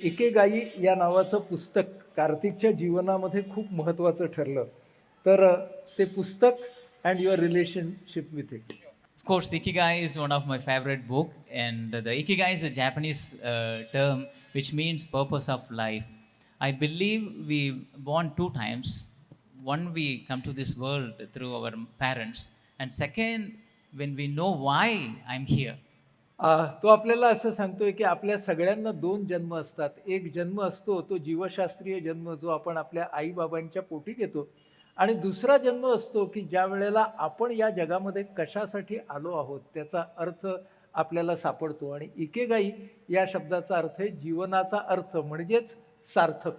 Ikigai या नावाचं पुस्तक कार्तिकच्या जीवनामध्ये खूप महत्त्वाचं ठरलं. तर ते पुस्तक and your relationship with it. Of course, Ikigai is one of my favorite book, and the Ikigai is a Japanese term which means purpose of life. I believe we born two times. One, we come to this world through our parents, and second, when we know why I'm here. तो आपल्याला असं सांगतोय, की आपल्या सगळ्यांना 2 जन्म असतात. एक जन्म असतो तो जीवशास्त्रीय जन्म जो आपण आपल्या आई-बाबांच्या पोटी घेतो आणि दुसरा जन्म असतो, की ज्यावेळेला आपण या जगामध्ये कशासाठी आलो आहोत, त्याचा अर्थ आपल्याला सापडतो आणि इकेगाई या शब्दाचा अर्थ आहे जीवनाचा अर्थ म्हणजेच सार्थक.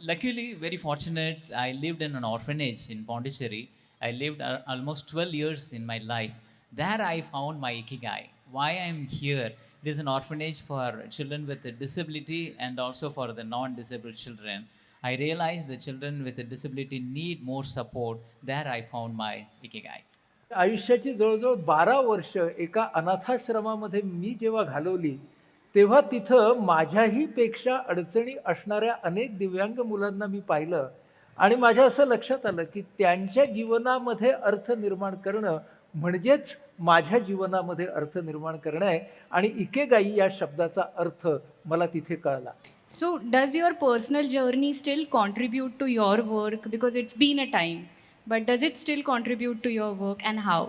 Luckily, very fortunate, I lived in an orphanage in Pondicherry. I lived almost 12 years in my life. There I found my ikigai. Why I'm here? It is an orphanage for children with a disability and also for the non-disabled children. I realized the children with a disability need more support. There I found my ikigai. आयुष्याची जवळ-जवळ 12 वर्ष एका अनाथाश्रमामध्ये मी जेव्हा घालवली, तेव्हा तिथं माझ्याही पेक्षा अडचणी असणाऱ्या अनेक दिव्यांग मुलांना मी पाहिलं आणि माझ्या असं लक्षात आलं, की त्यांच्या जीवनामध्ये अर्थ निर्माण करणं म्हणजेच माझ्या जीवनामध्ये अर्थ निर्माण करणं आहे आणि इकेगाई या शब्दाचा अर्थ मला तिथे कळला. So, does your personal journey still contribute to your work? Because it's been a time, but does it still contribute to your work and how?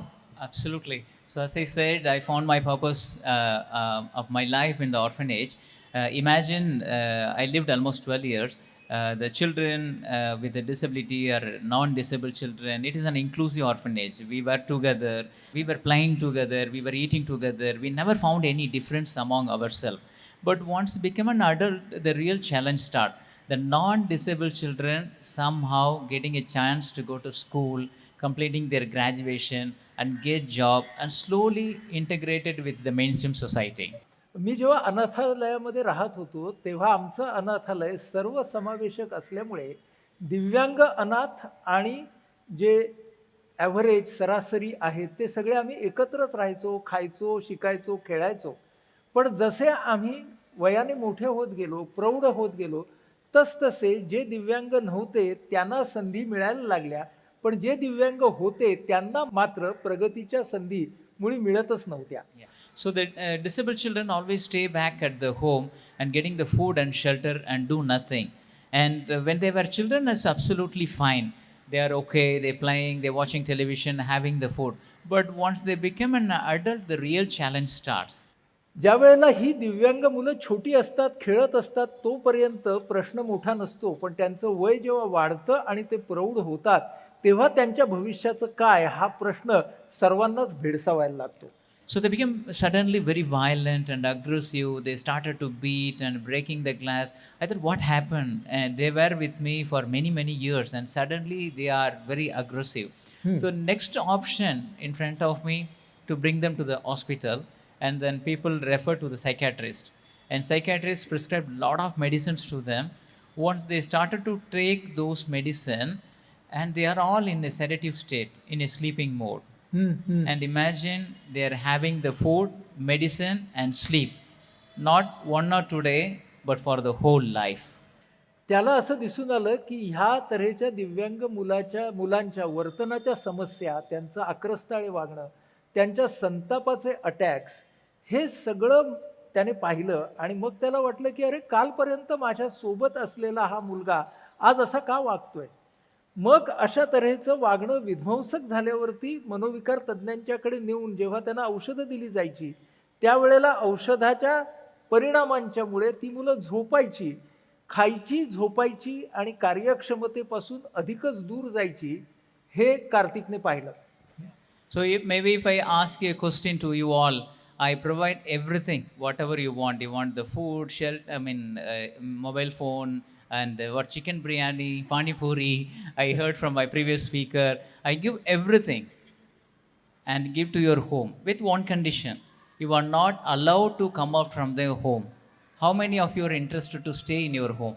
Absolutely. So, as I said, I found my purpose of my life in the orphanage. Imagine I lived almost 12 years. The children with a disability or non disabled children, it is an inclusive orphanage. We were together, we were playing together, we were eating together. We never found any difference among ourselves. But once become an adult, the real challenge start. The non-disabled children somehow getting a chance to go to school, completing their graduation and get job and slowly integrated with the mainstream society. मी जेव्हा अनाथालयामध्ये राहत होतो, तेव्हा आमचं अनाथालय सर्वसमावेशक असल्यामुळे दिव्यांग अनाथ आणि जे ॲव्हरेज सरासरी आहेत, ते सगळे आम्ही एकत्रच राहायचो, खायचो, शिकायचो, खेळायचो. पण जसे आम्ही वयाने मोठे होत गेलो, प्रौढ होत गेलो, तसतसे जे दिव्यांग नव्हते त्यांना संधी मिळायला लागल्या. पण जे दिव्यांग होते त्यांना मात्र प्रगतीच्या संधी मुळी मिळतच नव्हत्या. Yeah. So the disabled children always stay back at the home and getting the food and shelter and do nothing. And when they were children, it's absolutely fine. They are okay, they're playing, they're watching television, having the food. But once they become an adult, the real challenge starts. ज्यावेळेला ही दिव्यांग मुलं छोटी असतात, खेळत असतात, तोपर्यंत प्रश्न मोठा नसतो. पण त्यांचं वय जेव्हा वाढतं आणि ते प्रौढ होतात, तेव्हा त्यांच्या भविष्याचं काय हा प्रश्न सर्वांनाच भेडसावायला लागतो. So they became suddenly very violent and aggressive. They started to beat and breaking the glass. I thought, what happened? And they were with me for many, many years, and suddenly they are very aggressive. So next option in front of me to bring them to the hospital, and then people refer to the psychiatrist, and psychiatrist prescribed a lot of medicines to them. Once they started to take those medicine, and they are all in a sedative state, in a sleeping mode. Hmm, hmm. And imagine they are having the food, medicine, and sleep. Not 1 or 2 days, but for the whole life. त्याला असं दिसून आलं, की ह्या तऱ्हेच्या दिव्यांग मुलांच्या वर्तनाच्या समस्या, त्यांचं आक्रस्ताळे वागणं, त्यांच्या संतापाचे अटॅक्स, हे सगळं त्याने पाहिलं आणि मग त्याला वाटलं, की अरे कालपर्यंत माझ्या सोबत असलेला हा मुलगा आज असा का वागतोय? मग अशा तऱ्हेचं वागणं विध्वंसक झाल्यावरती मनोविकार तज्ञांच्याकडे नेऊन जेव्हा त्यांना औषधं दिली जायची, त्यावेळेला औषधाच्या परिणामांच्यामुळे ती मुलं झोपायची, खायची, झोपायची आणि कार्यक्षमतेपासून अधिकच दूर जायची, हे कार्तिकने पाहिलं. So if I ask you a question to you all, I provide everything, whatever you want. You want the food, shelter, mobile phone, and what chicken biryani, pani puri. I heard from my previous speaker. I give everything and give to your home with one condition: you are not allowed to come out from their home. How many of you are interested to stay in your home?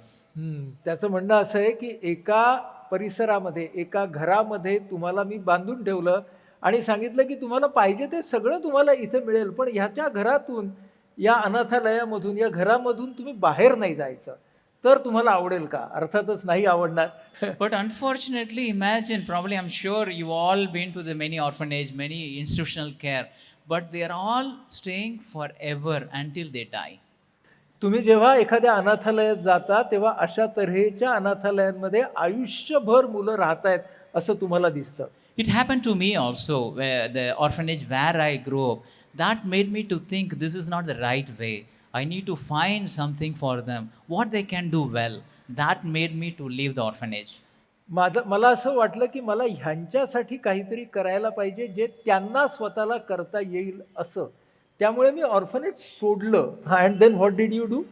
त्याचं म्हणणं असं आहे, की एका परिसरामध्ये, एका घरामध्ये तुम्हाला मी बांधून ठेवलं आणि सांगितलं, की तुम्हाला पाहिजे ते सगळं तुम्हाला इथे मिळेल. पण ह्याच्या घरातून या अनाथालयामधून, या घरामधून तुम्ही बाहेर नाही जायचं, तर तुम्हाला आवडेल का? अर्थातच नाही आवडणार. But unfortunately, imagine, probably I'm sure you've all been to the many orphanage, many institutional care, but they are all staying forever until they die. तुम्ही जेव्हा एखाद्या अनाथालयात जाता, तेव्हा अशा तऱ्हेच्या अनाथालयांमध्ये आयुष्यभर मुलं राहतायत असं तुम्हाला दिसतं. It happened to me also, where the orphanage where I grew up, that made me to think this is not the right way. I need to find something for them, what they can do well. That made me to leave the orphanage. मला असं वाटलं, की मला ह्यांच्यासाठी काहीतरी करायला पाहिजे, जे त्यांना स्वतःला करता येईल असं. त्यामुळे मी ऑर्फनेज सोडलं. And then what did you do?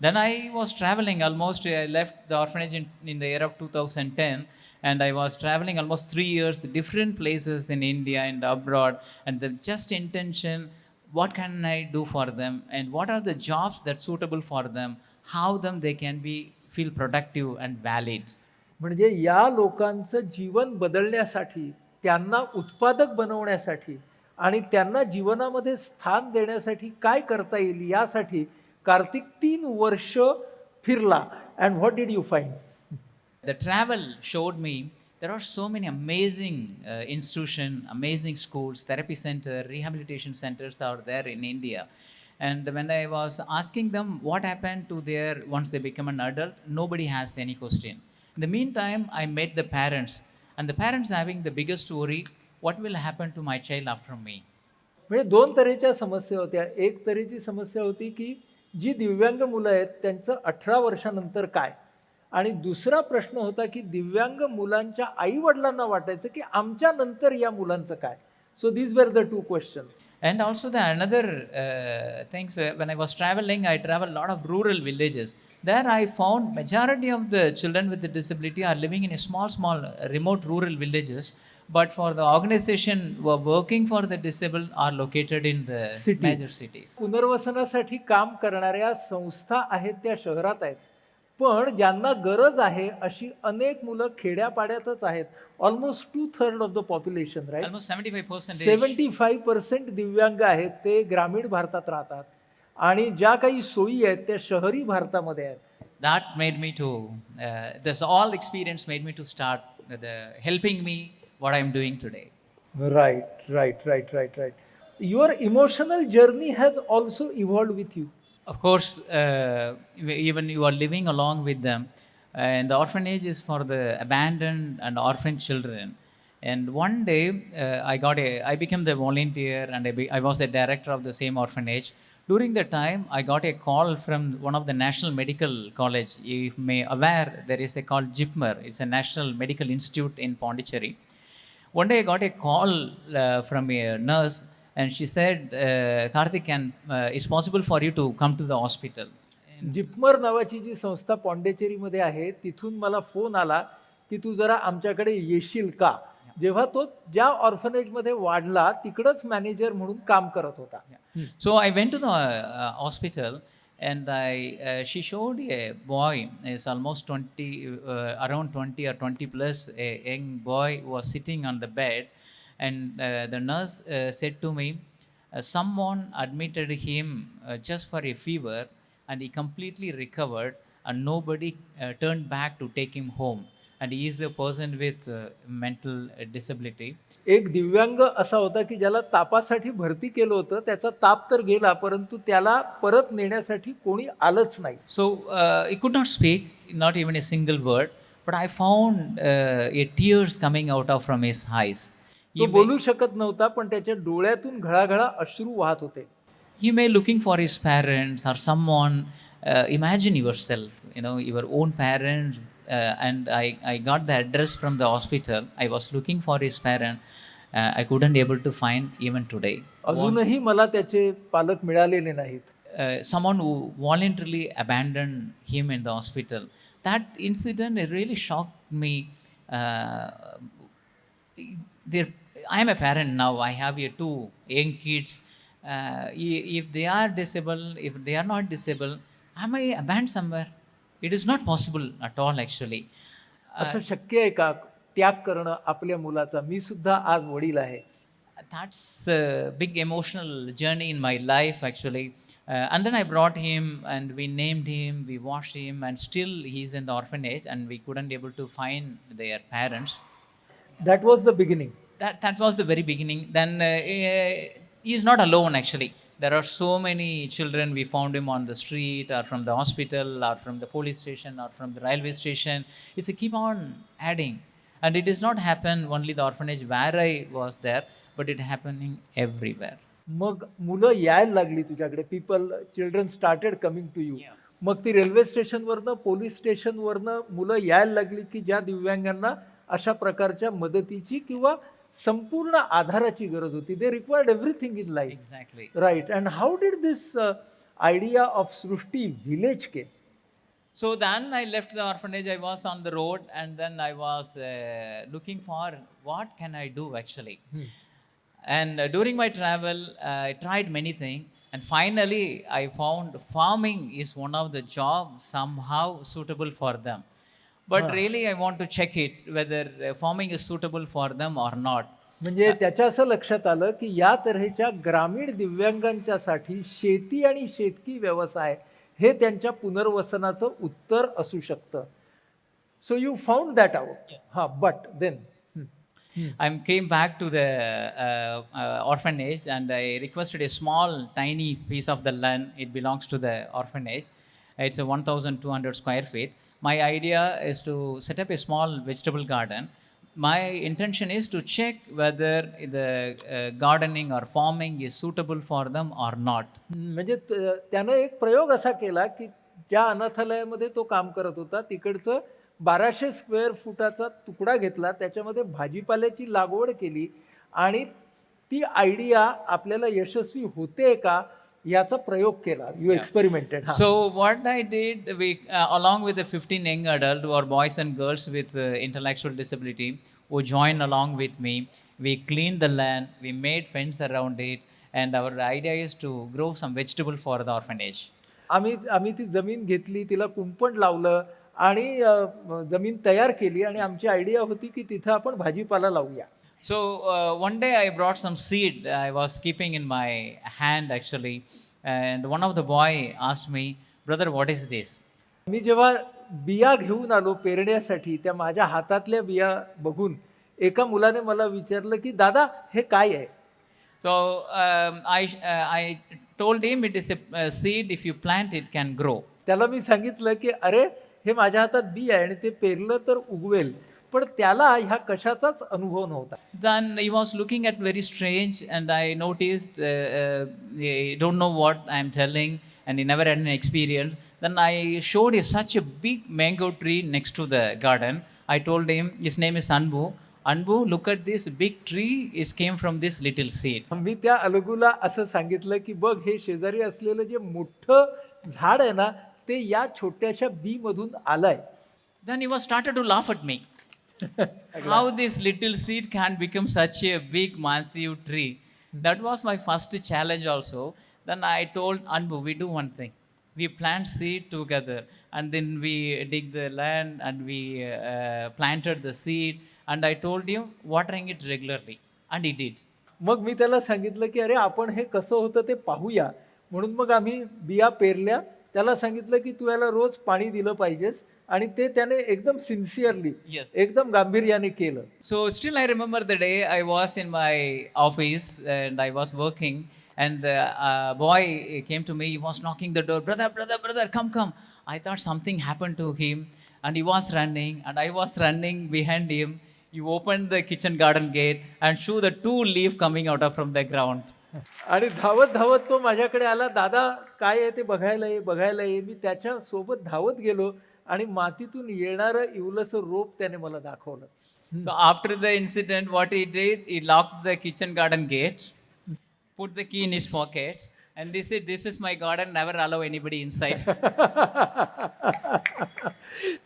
Then I was traveling almost, I left the orphanage in the year of 2010, and I was traveling almost 3 years, different places in India and abroad, and the just intention, what can I do for them, and what are the jobs that suitable for them, how them they can be feel productive and valid. म्हणजे या लोकांचं जीवन बदलण्यासाठी, त्यांना उत्पादक बनवण्यासाठी आणि त्यांना जीवनामध्ये स्थान देण्यासाठी काय करता येईल यासाठी कार्तिक 3 वर्ष फिरला. And what did you find? The travel showed me there are so many amazing institution, amazing schools, therapy center, rehabilitation centers out there in India. And when I was asking them what happened to their once they become an adult, nobody has any question. In the meantime, I met the parents, and the parents having the biggest worry, what will happen to my child after me? म्हणजे 2 तऱ्हेच्या समस्या होत्या. एक तऱ्हेची समस्या होती, की जी दिव्यांग मुलं आहेत त्यांचं 18 वर्षानंतर काय? आणि दुसरा प्रश्न होता, की दिव्यांग मुलांच्या आई-वडिलांना वाटायचं, की आमच्या नंतर या मुलांचं काय? So these were the 2 questions. And also the another things, when I was traveling, I traveled a lot of rural villages. There I found majority of the children with the disability are living in a small remote rural villages. But for the organization who are working for the disabled are located in the Cities. major cities. पुनर्वसनासाठी काम करणाऱ्या संस्था आहेत त्या शहरात आहेत. पण ज्यांना गरज आहे अशी अनेक मुलं खेड्यापाड्यातच आहेत. Almost 2/3 of the population, right? Almost 75%. 75% दिव्यांग आहेत, ते ग्रामीण भारतात राहतात आणि ज्या काही सोयी आहेत त्या शहरी भारतामध्ये आहेत. That made me to, this all experience made me to start helping me what I am doing today. Right. Your emotional journey has also evolved with you. Of course, even you are living along with them, and the orphanage is for the abandoned and orphan children. And one day, I became the volunteer, and I was the director of the same orphanage. During the time, I got a call from one of the National Medical College. You may aware there is a called JIPMER. It's a National Medical Institute in Pondicherry. One day I got a call from a nurse, and she said, Karthik, it's possible for you to come to the hospital. जिप्मर नावाची जी संस्था पॉंडिचेरीमध्ये आहे, तिथून मला phone आला, की तू जरा आमच्याकडे येशील का? जेव्हा तो ज्या ऑर्फनेजमध्ये वाढला तिकडंच मॅनेजर म्हणून काम करत होता. So I went to the hospital, and she showed a boy, is almost 20, around 20 or 20 plus, a young boy who was sitting on the bed, and the nurse said to me, someone admitted him just for a fever, and he completely recovered, and nobody turned back to take him home, and he is a person with mental disability. एक दिव्यांग असा होता, की ज्याला तापासाठी भरती केलं होतं. त्याचा ताप तर गेला, परंतु त्याला परत नेण्यासाठी कोणी आलंच नाही. So he could not speak, not even a single word, but I found tears coming out from his eyes. तो बोलू शकत नव्हता, पण त्याच्या डोळ्यातून घळाघळा अश्रू वाहत होते. He may looking for his parents or someone. Imagine yourself, your own parents. And I got the address from the hospital. I was looking for his parent. I couldn't able to find even today. अजूनही मला त्याचे पालक मिळालेले नाहीत. Someone who voluntarily abandoned him in the hospital. That incident really shocked me. I am a parent now. I have here 2 young kids. If they are disabled, if they are not disabled, am I abandoned somewhere? It is not possible at all, actually. असं शक्य आहे का त्याग करणं आपल्या मुलाचा? मी सुद्धा आज वडील आहे. That's a big emotional journey in my life, actually. And then I brought him and we named him, we washed him, and still he's in the orphanage and we couldn't able to find their parents. That was the beginning. That was the very beginning. Then he is not alone actually. There are so many children. We found him on the street or from the hospital or from the police station or from the railway station. It's a keep on adding. And it does not happen only the orphanage where I was there, but it happening everywhere. मग मुलं यायला लागली तुझ्याकडे, children started coming to you. मग ती railway स्टेशनवरनं, police स्टेशनवरनं मुलं यायला लागली की ज्या दिव्यांगांना अशा प्रकारच्या मदतीची किंवा संपूर्ण आधाराची गरज होती. They required everything in life. Exactly. Right. And how did this idea of Srishti village came? So then I left the orphanage. I was on the road, and then I was looking for what can I do actually. And during my travel, I tried many things, and finally I found farming is one of the jobs somehow suitable for them. But really, I want to check it whether farming is suitable for them or not. म्हणजे त्याच्या असं लक्षात आलं की या तऱ्हेच्या ग्रामीण दिव्यांगांच्यासाठी शेती आणि शेतकी व्यवसाय हे त्यांच्या पुनर्वसनाचं उत्तर असू शकतं. So you found that out. हा, but then I came back to the orphanage and I requested a small, tiny piece of the land. It belongs to the orphanage. It's a 1,200 square feet. My idea is to set up a small vegetable garden. My intention is to check whether the gardening or farming is suitable for them or not. म्हणजे त्यानं एक प्रयोग असा केला की ज्या अनाथालयामध्ये तो काम करत होता तिकडचं 1200 स्क्वेअर फुटाचा तुकडा घेतला, त्याच्यामध्ये भाजीपाल्याची लागवड केली आणि ती आयडिया आपल्याला यशस्वी होते का याचा प्रयोग केला. You experimented. So what I did, we along with the 15 young adults or boys and girls with intellectual disability who joined along with me, we cleaned the land, we made fence around it, and our idea is to grow some vegetable for the orphanage. आम्ही ती जमीन घेतली, तिला कुंपण लावलं आणि जमीन तयार केली आणि आमची आयडिया होती की तिथं आपण भाजीपाला लावूया. So one day I brought some seed I was keeping in my hand actually, and one of the boy asked me, "Brother, what is this?" मी जेव्हा बिया घेऊन आलो पेरण्यासाठी, त्या माझ्या हातातल्या बिया बघून एका मुलाने मला विचारलं की दादा हे काय आहे? So I told him it is a seed. If you plant, it can grow. त्याला मी सांगितलं की अरे हे माझ्या हातात बी आहे आणि ते पेरलं तर उगवेल, पण त्याला ह्या कशाचाच अनुभव नव्हता. Then he was looking at very strange, and I noticed he don't know what I am telling, and he never had an experience. Then I showed him such a big mango tree next to the garden. I told him, his name is Anbu. Anbu, look at this big tree. It came from this little seed. मी त्या अलगूला असं सांगितलं की बघ हे शेजारी असलेलं जे मोठं झाड आहे ना ते या छोट्याशा बी मधून आलंय. Then he was started to laugh at me. How this little seed can become such a big, massive tree? That was my first challenge also. Then I told Anbu, we do one thing. We plant seed together, and then we dig the land and we planted the seed. And I told him, watering it regularly. And he did. मग मी त्याला सांगितलं की अरे आपण हे कसं होतं ते पाहूया. म्हणून मग आम्ही बिया पेरल्या. त्याला सांगितलं की तू याला रोज पाणी दिलं पाहिजेस आणि ते त्याने एकदम सिन्सिअरली, Yes. एकदम गांभीर्याने केलं. So still I remember the day I was in my office and I was working, and the boy came to me. He was knocking the door. Brother, come. I thought something happened to him, and he was running, and I was running behind him. He opened the kitchen garden gate and showed the 2 leaves coming out from the ground. आणि धावत धावत तो माझ्याकडे आला. दादा काय आहे ते बघायला ये. मी त्याच्या सोबत धावत गेलो आणि मातीतून येणारं इवलसं रोप त्याने मला दाखवलं. So after the incident, what he did, he locked the kitchen garden gate, put the key in his pocket, and he said, "This is my garden. Never allow anybody inside."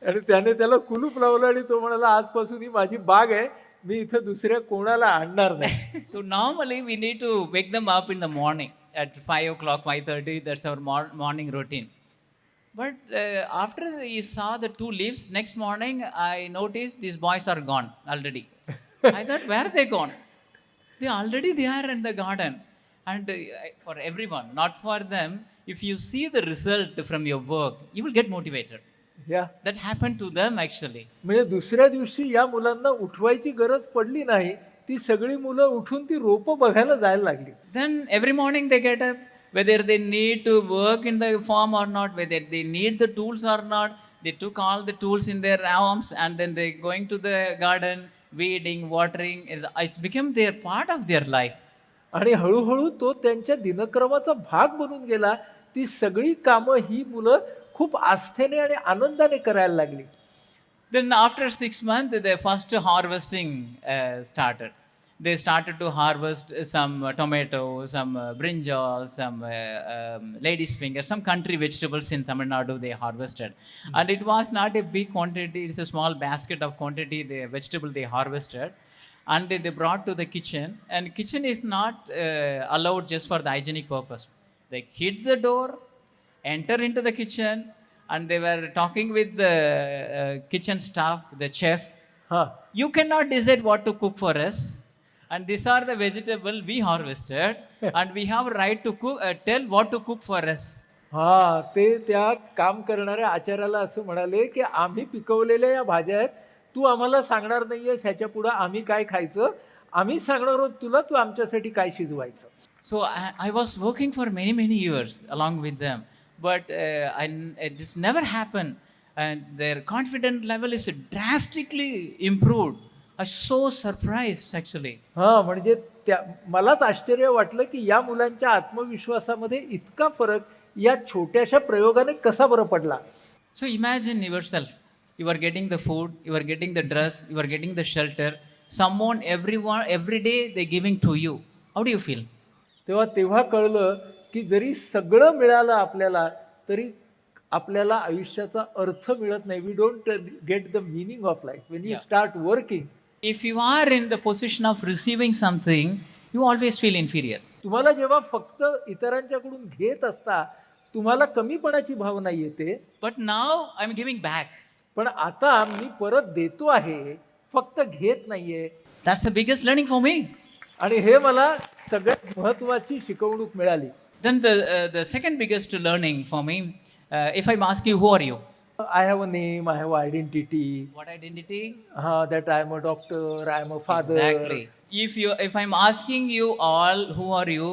आणि त्याने त्याला कुलूप लावलं आणि तो म्हणाला आजपासून ही माझी बाग आहे, मी इथं दुसऱ्या कोणाला आणणार नाही. So normally we need to wake them up in the morning at 5 o'clock, 5:30. That's our morning routine. But after he saw the 2 leaves, next morning I noticed these boys are gone already. I thought, where are they gone? They are in the garden. And for everyone, not for them, if you see the result from your work, you will get motivated. या That happened to them actually. म्हणजे दुसऱ्या दिवशी या मुलांना उठवायची गरज पडली नाही. ती सगळी मुलं उठून ती रोपं बघायला जायला लागली. Then every morning they get up, whether they need to work in the farm or not, whether they need the tools or not, they took all the tools in their arms and then they going to the garden, weeding, watering. It's become their part of their life. आणि हळूहळू तो त्यांच्या दिनक्रमाचा भाग बनून गेला. ती सगळी कामं ही मुलं खूप आस्थेने आणि आनंदाने करायला लागली. Then after 6 months, the first harvesting started. They started to harvest some tomatoes, some brinjal, some lady's finger, some country vegetables in Tamil Nadu they harvested. And it was not a big quantity, it's a small basket of quantity, the vegetable they harvested. And they brought to the kitchen. And kitchen is not allowed just for the hygienic purpose. They hit the door, enter into the kitchen, and they were talking with the kitchen staff, the chef. हां. You cannot decide what to cook for us, and these are the vegetable we harvested, and we have a right to cook, tell what to cook for us. हां, ते त्या काम करणाऱ्या आचार्याला असं म्हणाले, की आम्ही पिकवलेल्या या भाज्या आहेत. तू आम्हाला सांगणार नाहीयेस ह्याच्या पुढं आम्ही काय खायचं. आम्ही सांगणार आहोत तुला, तू आमच्यासाठी काय शिजवायचं. So I was working for many years along with them, but this never happened, and their confidence level is drastically improved. I was so surprised actually. हां, म्हणजे त्या मलाच आश्चर्य वाटलं, की या मुलांच्या आत्मविश्वासामध्ये इतका फरक या छोट्याशा प्रयोगाने कसा बरं पडला. So imagine yourself, you are getting the food, you are getting the dress, you are getting the shelter. Someone, every day they giving to you. How do you feel? तेव्हा कळलं, की जरी सगळं मिळालं आपल्याला, तरी आपल्याला आयुष्याचा अर्थ मिळत नाही. We don't get the meaning of life when you Yeah. Start working. If you are in the position of receiving something, you always feel inferior. तुम्हाला जेव्हा फक्त इतरांच्याकडून घेत असता, तुम्हाला कमीपणाची भावना येते. But now I'm giving back. पण आता मी परत देतो आहे, फक्त घेत नाहीये. That's the biggest learning for me. आणि हे मला सगळ्यात महत्त्वाची शिकवणूक मिळाली. Then the second biggest learning for me, if I'm asking you, who are you? I have a name, I have identity. What identity? हां, that I am a doctor, I am a father. Exactly. If I'm asking you all, who are you?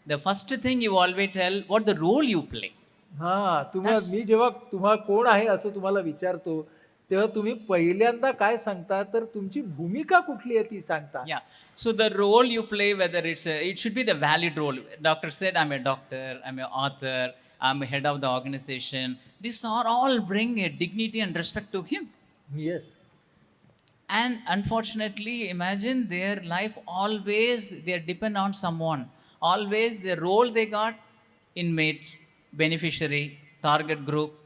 The first thing you always tell what the role you play. हां, That's- मी जेव्हा तुम्हा कोण आहे असं तुम्हाला विचारतो, तेव्हा तुम्ही पहिल्यांदा काय सांगता, तर तुमची भूमिका कुठली आहे ती सांगता. Yeah. So the role you play, whether it should be the valid role. Doctor said, I'm a doctor, I'm an author, I'm head of the organization. These are all bring a dignity and respect to him. Yes. And unfortunately, imagine their life always they depend on someone. Always the role they got, inmate, beneficiary, target group.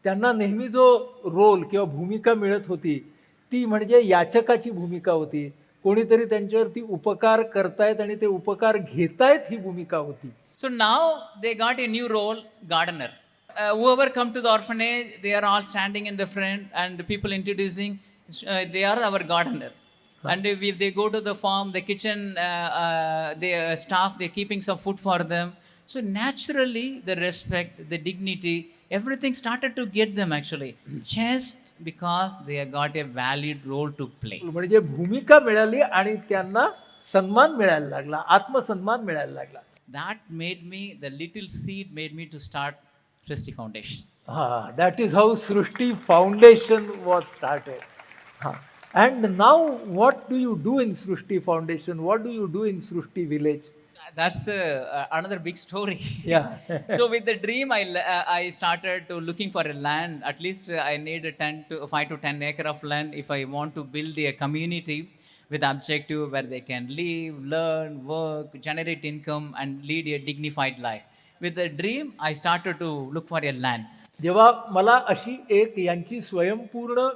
त्यांना नेहमी जो role किंवा भूमिका मिळत होती, ती म्हणजे याचकाची भूमिका होती. कोणीतरी त्यांच्यावरती उपकार करतायत आणि ते उपकार घेतायत ही भूमिका होती. So now they got a new role, gardener. Whoever come to the orphanage, they are all standing in the front and the people introducing, they are our gardener. And if they go to the farm, the kitchen, the staff, they're keeping some food for them. So naturally, the respect, the dignity, everything started to get them actually, just because they have got a valid role to play. म्हणजे भूमिका मिळाली आणि त्यांना सन्मान मिळायला लागला, आत्मसन्मान मिळायला लागला. That made me, the little seed made me to start Srishti Foundation. हां, that is how Srishti Foundation was started. हां, and now what do you do in Srishti Foundation? What do you do in Srishti village? That's the another big story. या. So with the dream, I started to looking for a land. At least I need a 5 to 10 acre of land if I want to build a community with objective where they can live, learn, work, generate income, and lead a dignified life. With the dream, I started to look for a land. जेव्हा मला अशी एक यांची स्वयंपूर्ण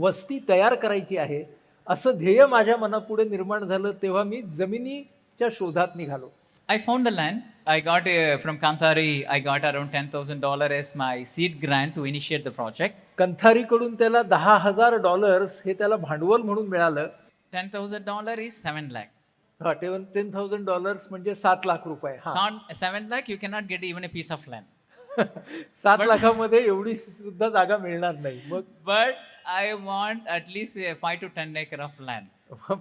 वस्ती तयार करायची आहे, असं ध्येय माझ्या मनापुढे निर्माण झालं, तेव्हा मी जमिनीच्या शोधात निघालो. I found the land. I got from Kanthari, I got around $10,000 as my seed grant to initiate the project. कंथारीकडून त्याला $10,000 हे त्याला भांडवल म्हणून मिळालं. $10,000 is 7 lakh. हा $10,000 म्हणजे 7 लाख रुपये. हा. 7 lakh, you cannot get even a piece of land. 7 लाखामध्ये एवढी सुद्धा जागा मिळणार नाही. मग But I want at least a 5 to 10 acre of land.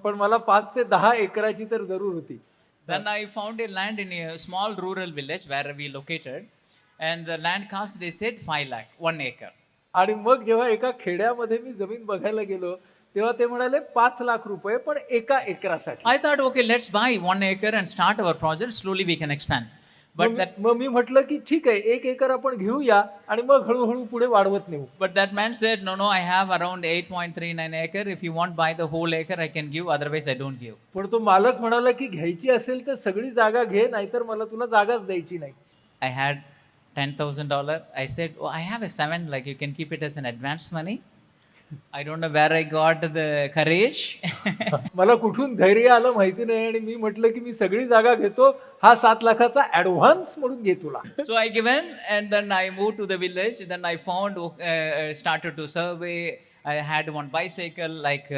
पण मला 5 ते 10 एकराची तर जरूर होती. Then I found a land in a small rural village where we located, and the land cost, they said 5 lakh, 1 acre. आणि मग जेव्हा एका खेड्यामध्ये मी जमीन बघायला गेलो, तेव्हा ते म्हणाले 5 लाख रुपये पण एका एकरासाठी. I thought, okay, let's buy 1 acre and start our project. Slowly we can expand. But मग मी म्हटलं की ठीक आहे 1 एकर आपण घेऊया आणि मग हळूहळू पुढे वाढवत नेऊ. that man said, no, I have around 8.39 acre. If you want buy the whole acre, I can give. Otherwise, I don't give. पण तो मालक म्हणाला की घ्यायची असेल तर सगळी जागा घे, नाहीतर मला तुला जागाच द्यायची नाही. I had $10,000. I said, oh, I have a 7 lakh. You can keep it as an advance money. I don't know where I got the courage. मला कुठून धैर्य आलं माहिती नाही आणि मी म्हटलं की मी सगळी जागा घेतो, हा 7 लाखाचा ऍडव्हान्स म्हणून घे तुला. So I given, and then I moved to the village. Then I found, started to survey. I had one bicycle like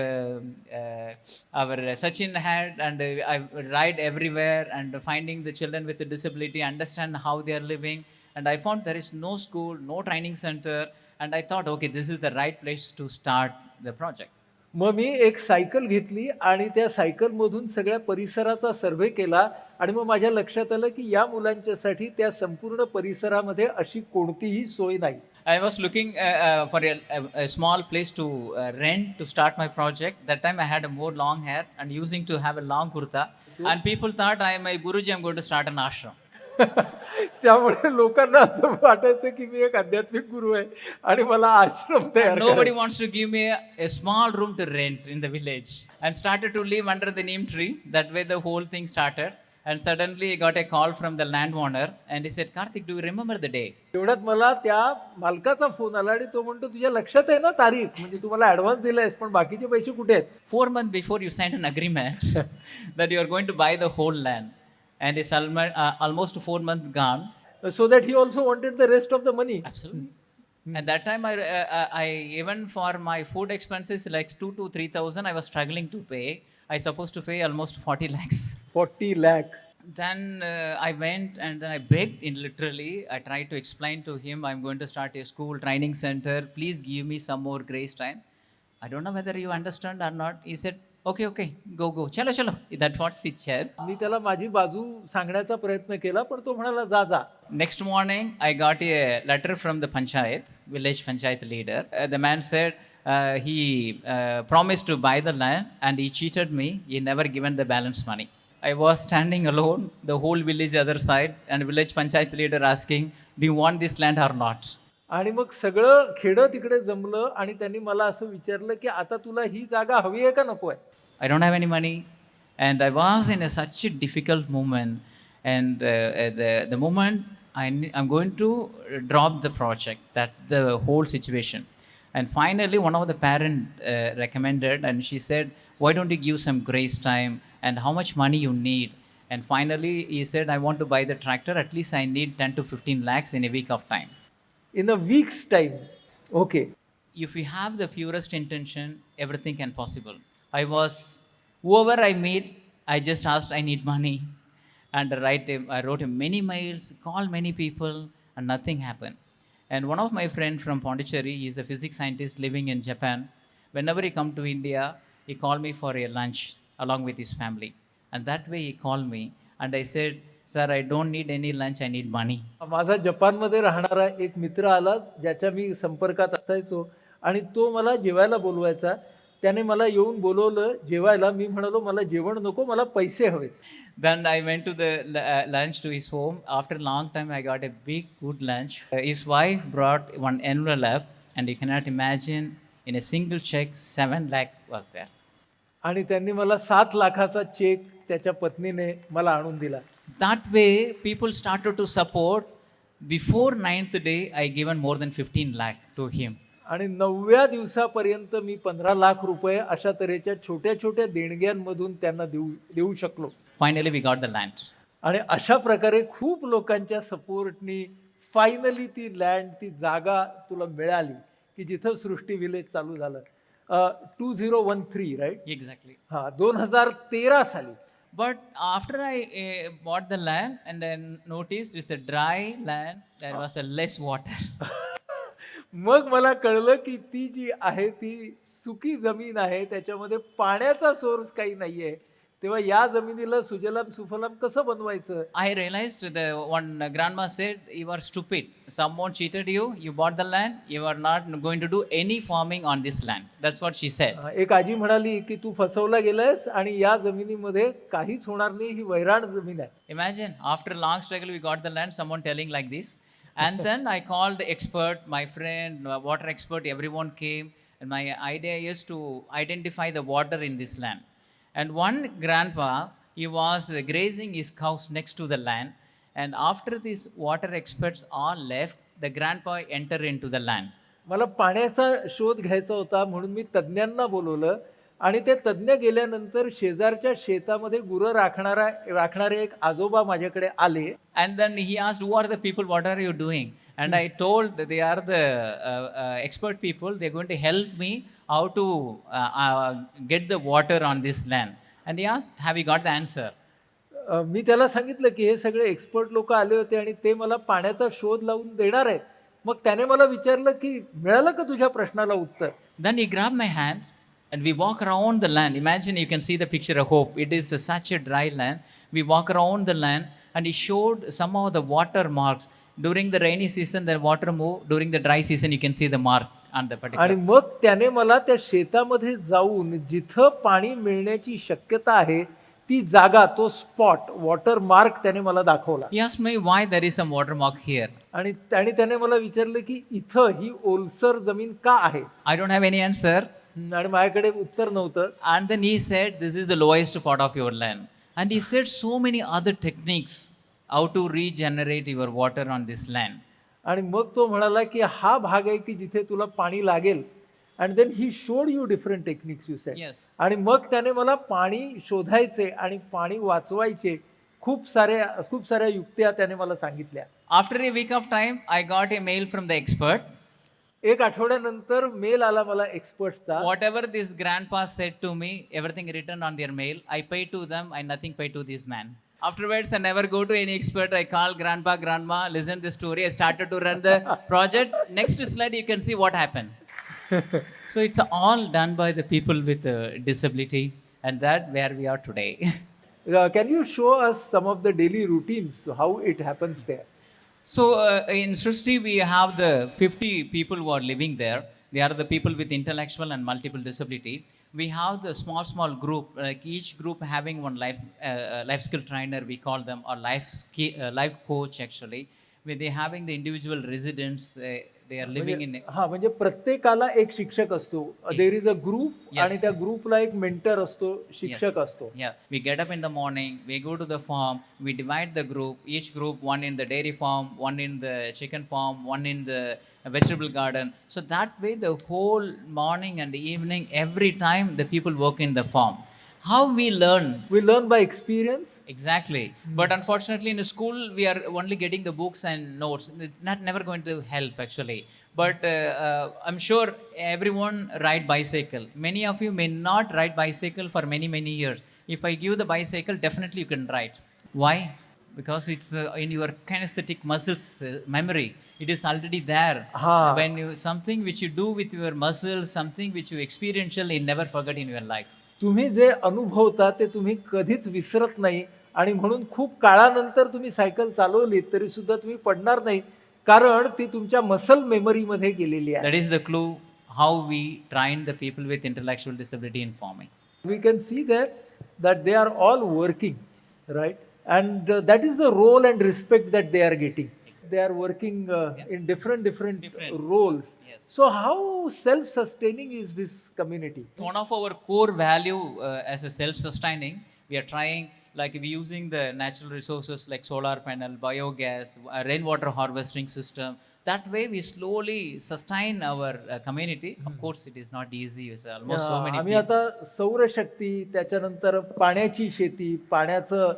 our Sachin had, and I ride everywhere and finding the children with a disability, understand how they are living. And I found there is no school, no training center. And I thought, okay, this is the right place to start the project. मग मी एक cycle घेतली आणि त्या सायकलमधून सगळ्या परिसराचा survey केला आणि मग माझ्या लक्षात आलं की या मुलांच्यासाठी त्या संपूर्ण परिसरामध्ये अशी कोणतीही सोय नाही. I was looking for a small place to rent to start my project. That time I had a more long hair and using to have a long kurta. And people thought I am a Guruji, I'm going to start an ashram. त्यामुळे लोकांना असं वाटायचं की मी एक आध्यात्मिक गुरु आहे आणि मला आश्रम तयार Nobody करायचा. wants to give me a small room to rent in the village. And started to live under the neem tree. That way the whole thing started. And suddenly I got a call from the landowner and he said, Karthik, do you remember the day? तेवढ्यात मला त्या मालकाचा phone आला आणि तो म्हणतो तुझ्या लक्षात आहे ना तारीख, म्हणजे तू मला ऍडव्हान्स दिलायस पण बाकीचे पैसे कुठे आहेत? 4 months before you signed an agreement that you are going to buy the whole land. And it's almost 4 months gone. So that he also wanted the rest of the money. Absolutely. At that time, I even for my food expenses like 2 to 3,000, I was struggling to pay. I supposed to pay almost 40 lakhs. 40 lakhs. Then I went and then I begged in literally. I tried to explain to him, I'm going to start a school training center. Please give me some more grace time. I don't know whether you understand or not. He said, okay, go. Chalo. That's what he said. मी त्याला माझी बाजू सांगण्याचा प्रयत्न केला पण तो म्हणाला जा. Next morning, I got a letter from the panchayat, village panchayat leader. The man said he promised to buy the land and he cheated me. He never given the balance money. I was standing alone, the whole village other side, and village panchayat leader asking, do you want this land or not? आणि मग सगळं खेडं तिकडे जमलं आणि त्यांनी मला असं विचारलं की आता तुला ही जागा हवी आहे का नको आहे? I don't have any money, and I was in such a difficult moment. And the moment I'm going to drop the project, that the whole situation. And finally, one of the parent recommended, and she said, "Why don't you give some grace time? And how much money you need?" And finally, he said, "I want to buy the tractor. At least I need 10 to 15 lakhs in a week of time." In a week's time. Okay. If you have the purest intention, everything can possible. Whoever I meet, I just asked, I need money. And I wrote him many mails, called many people, and nothing happened. And one of my friends from Pondicherry, he's a physics scientist living in Japan. Whenever he come to India, he called me for a lunch along with his family. And that way he called me. And I said, sir, I don't need any lunch, I need money. माझा जपानमध्ये राहणारा एक मित्र आला ज्याच्या मी संपर्कात असायचो आणि तो मला जेवायला बोलवायचा. त्याने मला येऊन बोलवलं जेवायला. मी म्हणालो मला जेवण नको, मला पैसे हवेत. Then I went to the lunch to his home. After a long time, I got a big, good lunch. His wife brought one envelope, and you cannot imagine, in a single check, 7 lakh was there. आणि त्यांनी मला 7 लाखाचा check त्याच्या पत्नीने मला आणून दिला. That way, people started to support. Before 9th day, I given more than 15 lakh to him. आणि 9व्या दिवसापर्यंत मी 15 लाख रुपये अशा तऱ्हेच्या छोट्या छोट्या देणग्यांमधून त्यांना देऊ शकलो. Finally, we got the land. आणि अशा प्रकारे खूप लोकांच्या सपोर्टनी फायनली ती लँड, ती जागा तुला मिळाली की जिथं सृष्टी विलेज चालू झालं. 2013 राईट? Exactly. हां, 2013 साली. But after I bought the land and then noticed it's a dry land, there was a less water. मग मला कळलं की ती जी आहे ती सुकी जमीन आहे, त्याच्यामध्ये पाण्याचा सोर्स काही नाहीये. तेव्हा या जमिनीला सुजलाम सुफलाम कसं बनवायचं? I realized the one grandma said, "You are stupid. Someone cheated you. You bought the land. You are not going to do any farming on this land." That's what she said. एक आजी म्हणाली की तू फसवला गेलास आणि या जमिनीमध्ये काहीच होणार नाही, ही वैराण जमीन आहे. Imagine, after a long struggle, we got the land. Someone telling like this, and then I called the expert, my friend, water expert. Everyone came, and my idea is to identify the water in this land. And one grandpa, he was grazing his cows next to the land, and after these water experts all left, the grandpa entered into the land. मला पाण्याचा शोध घ्यायचा होता म्हणून मी तज्ज्ञांना बोलवलं आणि ते तज्ज्ञ गेल्यानंतर शेजारच्या शेतामध्ये गुरं राखणारे एक आजोबा माझ्याकडे आले. And then he asked, "Who are the people? What are you doing?" And I told that they are the expert people. They're going to help me how to get the water on this land. And he asked, "Have you got the answer?" मी त्याला सांगितलं की हे सगळे expert लोक आले होते आणि ते मला पाण्याचा शोध लावून देणार आहेत. मग त्याने मला विचारलं की मिळालं का तुझ्या प्रश्नाला उत्तर? Then he grabbed my hand and we walk around the land. Imagine, you can see the picture of hope. It is such a dry land. We walk around the land and he showed some of the water marks. During the rainy season, the water move. During the dry season, you can see the mark on the particular. आणि मग त्याने मला त्या शेतामध्ये जाऊन जिथं पाणी मिळण्याची शक्यता आहे ती जागा, तो स्पॉट, वॉटर मार्क त्याने मला दाखवला. He asked me why there is some water mark here. आणि त्याने मला विचारलं की इथं ही ओलसर जमीन का आहे? I don't have any answer. आणि माझ्याकडे उत्तर नव्हतं. And then he said, "This is the lowest part of your land." And he said so many other techniques how to regenerate your water on this land. आणि मग तो म्हणाला की हा भाग आहे की जिथे तुला पाणी लागेल. And then he showed you different techniques you said. Yes. आणि मग त्याने मला पाणी शोधायचे आणि पाणी वाचवायचे खूप साऱ्या युक्त्या त्याने मला सांगितल्या. After a week of time, I got a mail from the expert. एक आठवड्यानंतर मेल आला मला एक्सपर्ट्सचा. Whatever this grandpa said to me, everything written on their mail, I pay to them, I nothing pay to this man. Afterwards, I never go to any expert. I call grandpa, grandma, listen the story. I started to run the project. Next slide, you can see what happened. So it's all done by the people with disability, and that where we are today. Can you show us some of the daily routines, how it happens there? So in Srishti, we have the 50 people who are living there. They are the people with intellectual and multiple disability. We have the small group, like each group having one life skill trainer, we call them, or life coach actually. Where they having the individual residents, they are living in. हा, म्हणजे प्रत्येकाला एक शिक्षक असतो. There is a group Yes. आणि त्या ग्रुपला एक मेंटर असतो, शिक्षक असतो. Yeah, we get up in the morning, we go to the farm, we divide the group, each group, one in the dairy farm, one in the chicken farm, one in the vegetable garden. So that way the whole morning and evening, every time the people work in the farm. How we learn? We learn by experience. Exactly. But unfortunately in the school, we are only getting the books and notes. It's never going to help actually. But I'm sure everyone ride bicycle. Many of you may not ride bicycle for many years. If I give the bicycle, definitely you can ride. Why? Because it's in your kinesthetic muscles memory. It is already there. Ha. When you something which you do with your muscles, something which you experientially never forget in your life. तुम्ही जे अनुभवता ते तुम्ही कधीच विसरत नाही आणि म्हणून खूप काळानंतर तुम्ही सायकल चालवली तरी सुद्धा तुम्ही पडणार नाही, कारण ती तुमच्या मसल मेमरीमध्ये गेलेली आहे. That is the clue how we train the people with intellectual disability in farming. We can see that they are all working, right? And that is the role and respect that they are getting. They are working in different roles. Yes. So how self-sustaining is this community? One of our core value as a self-sustaining, we are trying, like we using the natural resources like solar panel, biogas, rainwater harvesting system. That way we slowly sustain our community. Of course, it is not easy. It's almost so many आम्ही people. आता सौरशक्ती, त्याच्यानंतर पाण्याची शेती, पाण्याचं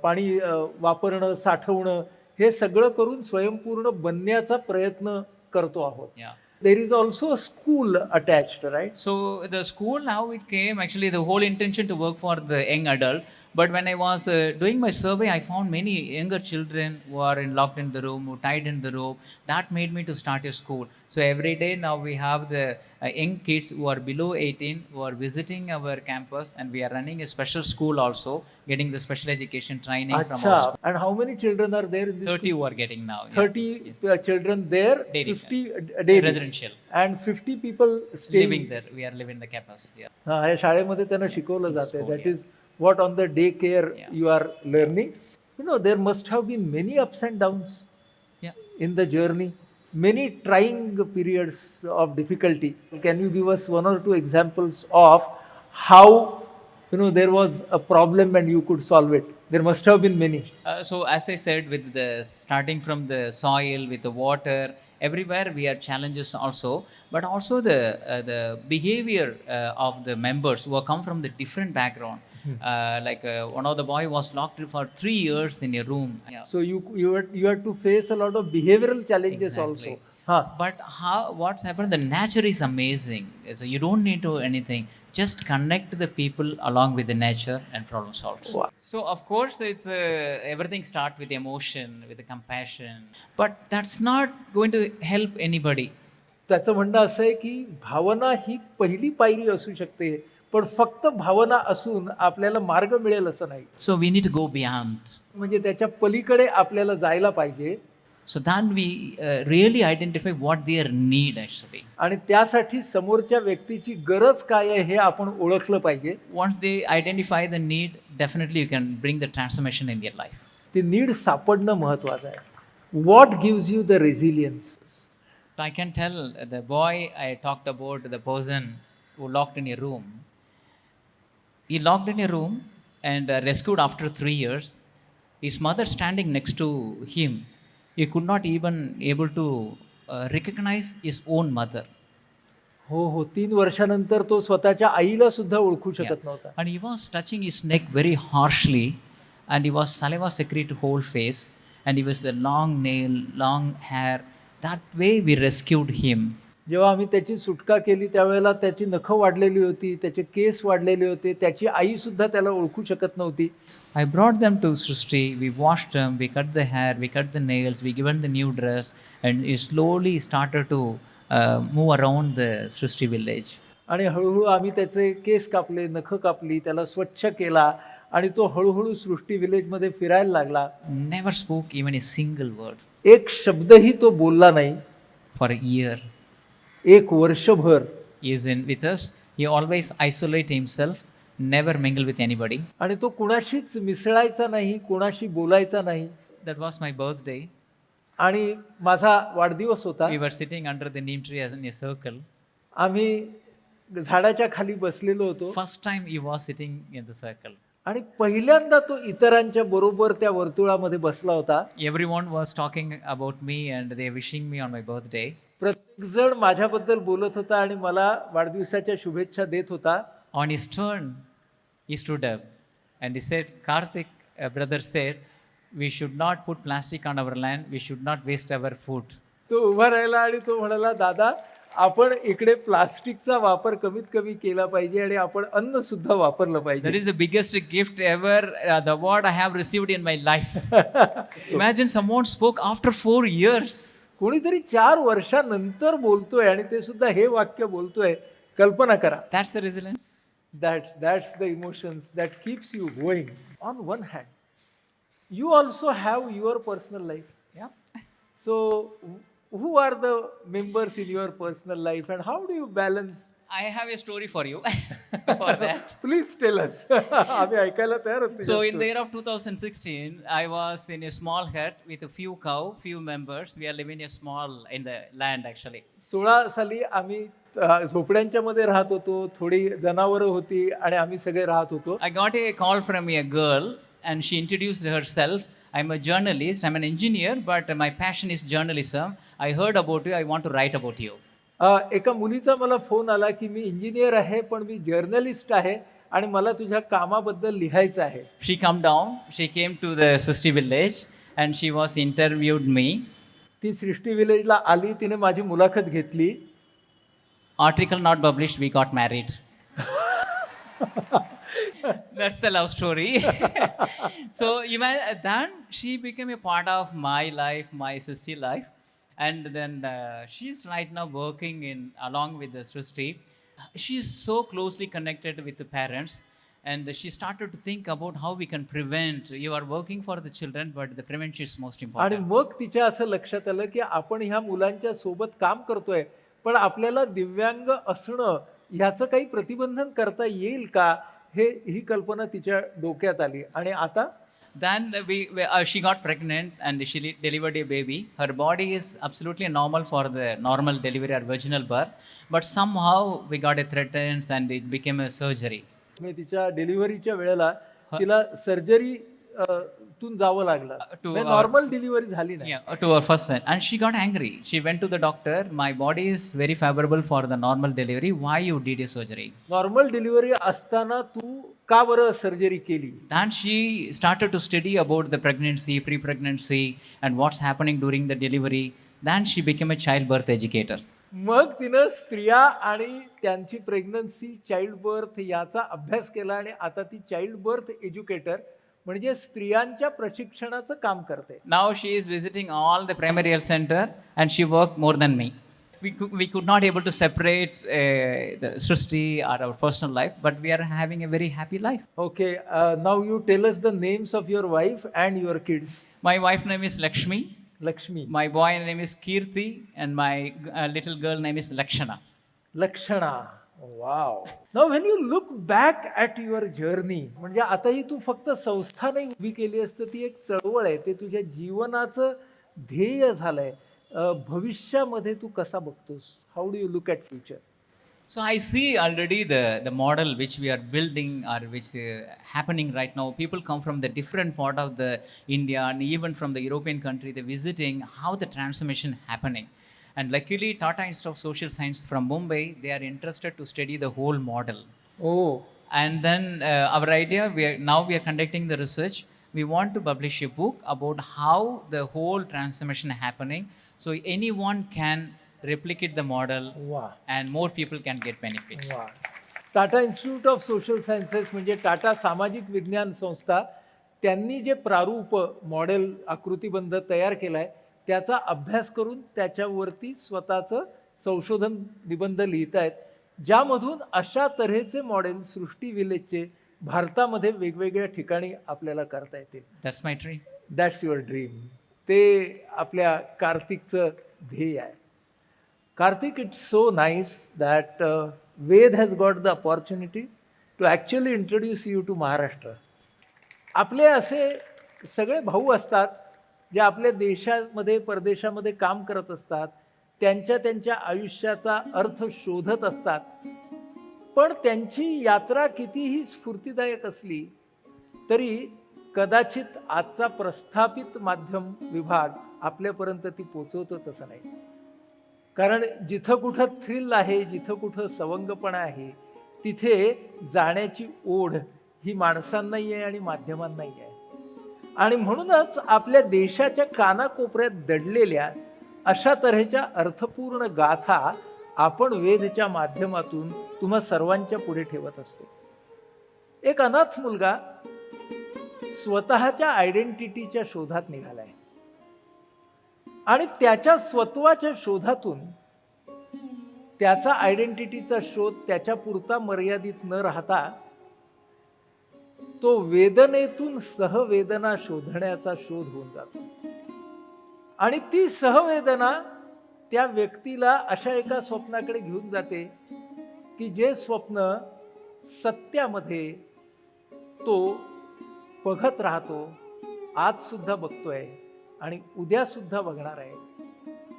पाणी वापरणं, साठवणं, हे सगळं करून स्वयंपूर्ण बनण्याचा प्रयत्न करतो आहोत. Yeah. There is also a school attached, right? So the school, how it came, actually the whole intention to work for the young adult. But when I was doing my survey, I found many younger children who are locked in the room, who tied in the rope. That made me to start a school. So every day now we have the young kids who are below 18 who are visiting our campus, and we are running a special school also, getting the special education training from our school. Acha. And how many children are there in this 30 school? who are getting now. 30 children there, Daily. 50 daily. Residential. And 50 people staying. Living there. We are living the campus. Yeah. हा, या शाळेमध्ये त्यांना शिकवलं जाते. School, that is what on the day care Yeah. You are learning. You know there must have been many ups and downs Yeah. in the journey, many trying periods of difficulty. Can you give us one or two examples of how, you know, there was a problem and you could solve it? There must have been many. So as I said, with the starting from the soil, with the water, everywhere we have challenges also, but also the behavior of the members who have come from the different background. Like one of the boy was locked for 3 years in a room. Yeah. So you had to face a lot of behavioral challenges Exactly. also. Huh. But what's happened? The nature is amazing. So you don't need to anything. Just connect the people along with the nature and problem solved. Wow. So of course it's everything start with emotion, with the compassion. But that's not going to help anybody. त्याचं म्हणणं असं आहे की भावना ही पहिली पायरी असू शकते, पण फक्त भावना असून आपल्याला मार्ग मिळेल असं नाही. So we need to go beyond. म्हणजे त्याच्या पलीकडे आपल्याला जायला पाहिजे. So then we really identify what their need actually. आणि त्यासाठी समोरच्या व्यक्तीची गरज काय आहे हे आपण ओळखलं पाहिजे. Once they identify the need, definitely you can bring the transformation in their life. ते नीड सापडणं महत्वाचं आहे. What gives you the resilience? So I can tell the boy I talked about, the person who locked in a room. He locked in a room and rescued after 3 years. His mother standing next to him, he could not even able to recognize his own mother. हो हो, 3 वर्षानंतर तो स्वतःच्या आईला सुद्धा ओळखू शकत Yeah. नव्हता. And he was touching his neck very harshly, and he was saliva secrete whole face, and he was the long nail, long hair. That way we rescued him. जेव्हा आम्ही त्याची सुटका केली त्यावेळेला त्याची नखं वाढलेली होती, त्याचे केस वाढलेले होते, त्याची आई सुद्धा त्याला ओळखू शकत नव्हती. I brought them to Srishti, we washed them, we cut the hair, we cut the nails, we given the new dress, and he slowly started to move around the Srishti village. आणि हळूहळू आम्ही त्याचे case कापले, नखं कापली, त्याला स्वच्छ केला आणि तो हळूहळू सृष्टी विलेजमध्ये फिरायला लागला. Never spoke even a single word एक शब्दही तो बोलला नाही. for a year. एक वर्षभर He is in with us. He always isolate himself, never mingle with anybody. आणि तो कुणाशीच मिसळायचा नाही, कुणाशी बोलायचा नाही. That was my birthday. आणि माझा वाढदिवस होता. We were sitting under the neem tree as in a circle. आम्ही झाडाच्या खाली बसलेलो होतो First time he was sitting in the circle. आणि पहिल्यांदा तो इतरांच्या बरोबर त्या वर्तुळामध्ये बसला होता. Everyone was talking about me and they wishing me on my birthday. प्रत्येक जण माझ्याबद्दल बोलत होता आणि मला वाढदिवसाच्या शुभेच्छा देत होता. On his turn, he stood up and he said, Karthik, a brother said, we should not put plastic on our land, we should not waste our food. तो उभा राहिला आणि तो म्हणाला, दादा आपण इकडे प्लास्टिकचा वापर कमीत कमी केला पाहिजे आणि आपण अन्न सुद्धा वापरलं That पाहिजे. is the biggest gift ever, the award I have received in my life. Imagine someone spoke after 4 years. कोणीतरी 4 वर्षानंतर बोलतोय आणि ते सुद्धा हे वाक्य बोलतोय. कल्पना करा. That's the resilience. That's the emotions that keeps you going. On one hand, you also have your personal life. Yeah. So who are the members in your personal life and how do you balance? I have a story for you for that. Please tell us. आम्ही ऐकायला तयार होतो. So in the year of 2016, I was in a small hut with a few cow, few members. We are living a small in the land actually. 16 साली आम्ही झोपड्यांच्या मध्ये राहत होतो. थोडी जनावरं होती आणि आम्ही सगळे राहत होतो. I got a call from a girl and she introduced herself. I'm a journalist, I'm an engineer, but my passion is journalism. I heard about you, I want to write about you. एका मुलीचा मला phone आला की मी engineer आहे पण मी journalist आहे आणि मला तुझ्या कामाबद्दल लिहायचं आहे. She come down, she came to the Srishti village and she was interviewed me. ती सृष्टी विलेजला आली, तिने माझी मुलाखत घेतली. Article not published, we got married. That's the love story. So imagine then she became a part of my life, my sister life, and then she's right now working in along with the Srishti. She's so closely connected with the parents, and she started to think about how we can prevent. You are working for the children, but the prevention is most आणि important. मग तिच्या असं लक्षात आलं की आपण ह्या मुलांच्या सोबत काम करतोय, पण आपल्याला दिव्यांग असणं ह्याचं काही प्रतिबंधन करता येईल का, ही कल्पना तिच्या डोक्यात आली. आणि आता Then she got pregnant and she delivered a baby. Her body is absolutely normal for the normal delivery or vaginal birth, but somehow we got a threatened and it became a surgery. मी तिच्या डिलिव्हरीच्या वेळेला तिला surgery तून जावं लागलं. to normal delivery झाली नाही. Yeah, to her first son. And she got angry. She went to the doctor. My body is very favorable for the normal delivery. Why you did a surgery? Normal delivery असताना तू का बरं surgery केली. Then she started to study about the pregnancy, pre-pregnancy, and what's happening during the delivery. Then she became a childbirth educator. मग तिनं स्त्रिया आणि त्यांची pregnancy, child birth याचा अभ्यास केला आणि आता ती चाइल्ड बर्थ एज्युकेटर म्हणजे स्त्रियांच्या प्रशिक्षणाचं काम करते. Now she is visiting all the primary health center and she worked more than me. We could not able to separate the Srishti or our personal life, but we are having a very happy life. Okay, now you tell us the names of your wife and your kids. My wife name is Lakshmi. Lakshmi, My boy name is Kirti and my little girl name is Lakshana. Lakshana. Wow. Now when you look back at your journey, म्हणजे आता ही तू फक्त संस्था नाही उभी केली असतं, ती एक चळवळ आहे, ते तुझ्या जीवनाचं ध्येय झालंय. भविष्यामध्ये तू कसा बघतोस? How do you look at future? So I see already the model which we are building or which happening right now. People come from the different part of the India and even from the European country. They're visiting how the transformation happening. And luckily, Tata Institute of Social Science from Mumbai, they are interested to study the whole model. Oh, And then our idea, now we are conducting the research. We want to publish a book about how the whole transformation happening, so anyone can replicate the model वा and more people can get benefit. वा. Tata institute of social sciences म्हणजे टाटा सामाजिक विज्ञान संस्था, त्यांनी जे प्रारूप model आकृतिबंध तयार केलाय त्याचा अभ्यास करून त्याच्यावरती स्वतःचं संशोधन निबंध लिहित आहेत, ज्यामधून अशा तऱ्हेचे मॉडेल सृष्टी विलेजचे भारतामध्ये वेगवेगळ्या ठिकाणी आपल्याला करता येतील. That's my dream. That's your dream. ते आपल्या कार्तिकचं ध्येय आहे. Karthik, it's so nice that Ved has got the opportunity to actually introduce you to Maharashtra. आपले असे सगळे भाऊ असतात जे आपल्या देशामध्ये परदेशामध्ये काम करत असतात, त्यांच्या आयुष्याचा अर्थ शोधत असतात, पण त्यांची यात्रा कितीही स्फूर्तिदायक असली तरी कदाचित आजचा प्रस्थापित माध्यम विभाग आपल्यापर्यंत ती पोचवतच असं नाही. कारण जिथं कुठं थ्रिल आहे, जिथं कुठं सवंगपणा आहे, तिथे जाण्याची ओढ ही माणसांनाही आहे आणि माध्यमांनाही आहे. आणि म्हणूनच आपल्या देशाच्या कानाकोपऱ्यात दडलेल्या अशा तऱ्हेच्या अर्थपूर्ण गाथा आपण वेदच्या माध्यमातून तुम्हा सर्वांच्या पुढे ठेवत असतो. एक अनाथ मुलगा स्वतःच्या आयडेंटिटीच्या शोधात निघालाय आणि त्याच्या स्वत्वाच्या शोधातून त्याचा आयडेंटिटीचा शोध त्याच्या पुरता मर्यादित न राहता तो वेदनेतून सहवेदना शोधण्याचा शोध होऊन जातो. आणि ती सहवेदना त्या व्यक्तीला अशा एका स्वप्नाकडे घेऊन जाते की जे स्वप्न सत्यामध्ये तो बघत राहतो, आज सुद्धा बघतोय आणि उद्या सुद्धा बघणार आहे.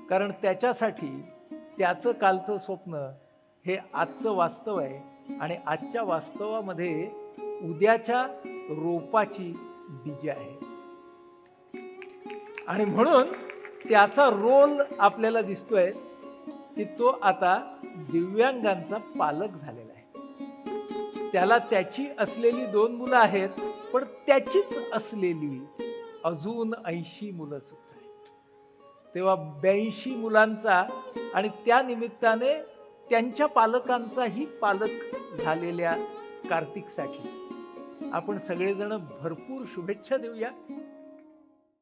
कारण त्याच्यासाठी त्याचं कालचं स्वप्न हे आजचं वास्तव आहे आणि आजच्या वास्तवामध्ये उद्याच्या रोपाची बीज आहे. आणि म्हणून त्याचा रोल आपल्याला दिसतोय की तो आता दिव्यांगांचा पालक झालेला आहे. त्याला त्याची असलेली 2 मुलं आहेत, पण त्याचीच असलेली अजून 80 मुलं सुद्धा आहेत. तेव्हा 82 मुलांचा आणि त्या निमित्ताने त्यांच्या पालकांचाही पालक झालेल्या कार्तिकसाठी आपण सगळेजण भरपूर शुभेच्छा देऊया.